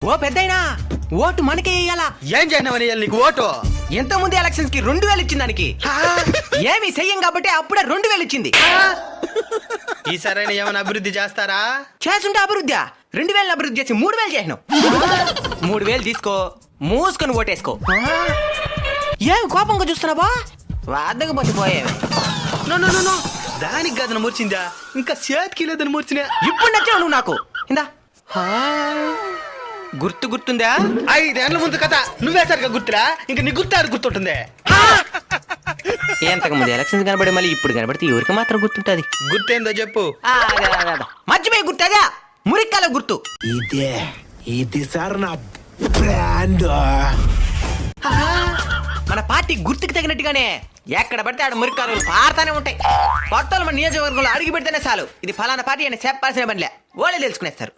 ఓ పెద్దయినా vote మనకే వేయాలా? ఏం చేయనవని నీకు ఓటు? ఎంత ముందు ఎలక్షన్స్ కి 2000 ఇచ్చింది దానికి. ఏమి చెయ్యం కాబట్టి అప్పుడే 2000 ఇచ్చింది. ఈసారైనా ఏమైనా అభివృద్ధి చేస్తారా? చేస్తుంటే అభివృద్ధి 2000 అభివృద్ధి చేసి 3000 చేసినాం. 3000 తీసుకో, మూసుకొని ఓటేసుకో. ఏమి కోపంగా చూస్తున్నావా? వాదకు పోయేవి. నో దానికి గదన మూర్చిందా? ఇంకా చేతికి లేదని మూర్చినా. ఇప్పుడు నచ్చావు నువ్వు నాకు. ఇందా గుర్తుందా? 5 ఏళ్ల ముందు కథ నువ్వే సరిగా గుర్తురా? ఇంకా నీ గుర్తాడు గుర్తుంటుంది. ఎంతకు ముందు ఎలక్షన్స్ కనబడి మళ్ళీ ఇప్పుడు కనబడితే ఎవరికి మాత్రం గుర్తుంటది? గుర్తేందో చెప్పు. మర్చిపోయి గుర్తదా? మురిక్కాల గుర్తు. ఇది సార్ నా బ్రాండ్. మన పార్టీ గుర్తుకు తగినట్టుగానే ఎక్కడ పడితే ఆడ మురిక్కాలు పారుతానే ఉంటాయి. కొత్తలు మన నియోజకవర్గంలో అడిగి పెడితేనే చాలు ఇది ఫలానా పార్టీ అని చెప్పాల్సిన పనిలే, వాళ్ళే తెలుసుకునేస్తారు.